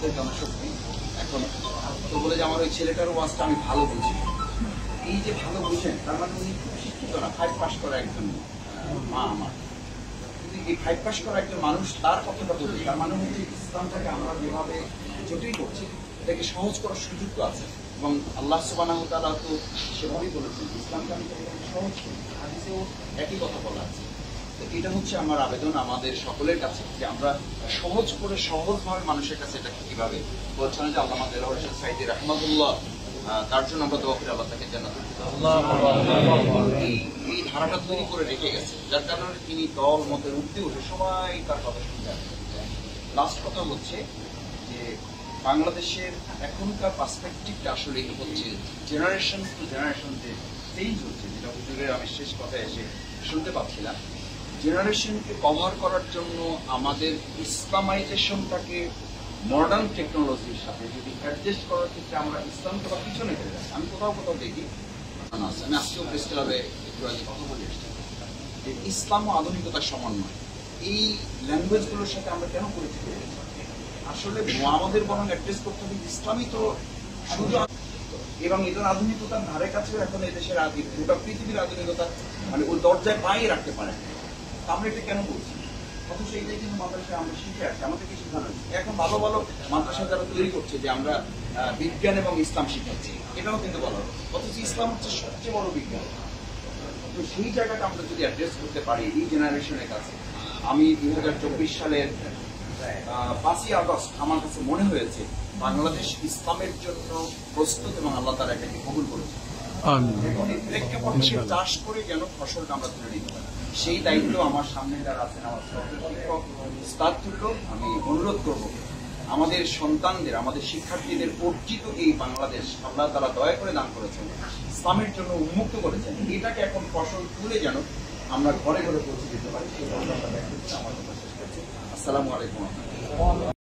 শব্দের জনশক্তি। এখন তো বলে যে আমার ওই ছেলেটার ওয়াজটা আমি ভালো বুঝি, এই যে ভালো বুঝেন তার মানে উনি খুব শিক্ষিত না, 5 পাস করা একজন মা আমার। কিন্তু এই 5 পাস করা একজন মানুষ তার কথাটা বলবে, তার মানে হচ্ছে ইসলামটাকে আমরা যেভাবে জটিল করছি এটাকে সহজ করার সুযোগ তো আছে। এবং আল্লাহ সুবহানাহু ওয়া তাআলা তো সেভাবেই বলেছেন ইসলামকে আমি সহজ করি, হাদিসেও একই কথা বলা আছে। তো এটা হচ্ছে আমার আবেদন আমাদের সকলের কাছে যে আমরা সহজ করে সহজভাবে মানুষের কাছে এটা কিভাবে বলছেন যে আল্লামা দেলোয়ার হোসেন সাঈদী রাহমাতুল্লাহ, তার জন্য আমরা দোয়া করি আল্লাহ তাকে জান্নাতুল এই ধারাটা তৈরি করে রেখে গেছে, যার কারণে তিনি দল মতের উঠতে উঠে সবাই তার কথা শুনতে। লাস্ট কথা হচ্ছে যে বাংলাদেশের এখনকার পার্সপেক্টিভটা আসলে হচ্ছে জেনারেশন টু জেনারেশন যে চেঞ্জ হচ্ছে, যেটা হুজুরের আমি শেষ কথায় এসে শুনতে পাচ্ছিলাম। জেনারেশনকে কভার করার জন্য আমাদের ইসলামাইজেশনটাকে মডার্ন টেকনোলজির সাথে যদি অ্যাডজাস্ট করার ক্ষেত্রে আমরা ইসলামকে বা পিছনে ফেলে যাচ্ছি। আমি কোথাও কোথাও দেখি, আমি আজকেও প্রেস ক্লাবে একটু আগে কথা বলে এসেছি যে ইসলাম ও আধুনিকতার সমন্বয় এই ল্যাঙ্গুয়েজগুলোর সাথে আমরা কেন পরিচিত হয়েছি। আসলে আমাদের বরং অ্যাড্রেস করতে হবে ইসলামই তো শুধু, এবং এদের আধুনিকতার ধারে কাছেও এখন এদেশের গোটা পৃথিবীর আধুনিকতা মানে ওই দরজায় পায়ে রাখতে পারে। আমরা এটা কেন বলছি? অথচ এইটাই কিন্তু মাদ্রাসায় আমরা শিখে আসছি, আমাদেরকে শেখানো হচ্ছে। এখন ভালো ভালো মাদ্রাসা যারা তৈরি করছে যে আমরা বিজ্ঞান এবং ইসলাম শিখাচ্ছি, এটাও কিন্তু বলা হবে, অথচ ইসলাম হচ্ছে সবচেয়ে বড় বিজ্ঞান। তো সেই জায়গাটা আমরা যদি অ্যাড্রেস করতে পারি এই জেনারেশনের কাছে, আমি 2024 সালের 5ই আগস্ট আমার কাছে মনে হয়েছে বাংলাদেশ ইসলামের জন্য প্রস্তুত এবং আল্লাহ তাআলা এটাকে কবুল করেছে। এখন এই প্রেক্ষাপটকে চাষ করে যেন ফসলটা আমরা তুলে নিতে পারি, সেই দায়িত্ব আমার সামনে যারা আছেন আমার শিক্ষক স্টাফ থেকেও আমি অনুরোধ করব আমাদের সন্তানদের, আমাদের শিক্ষার্থীদের অর্জিত এই বাংলাদেশ আল্লাহ তাআলা দয়া করে দান করেছেন, ইসলামের জন্য উন্মুক্ত করেছেন, এটাকে এখন ফসল তুলে যেন আমরা ঘরে ঘরে পৌঁছে দিতে পারি। সেই জন্য আমরা আমার কথা শেষ করছি। আসসালামু আলাইকুম।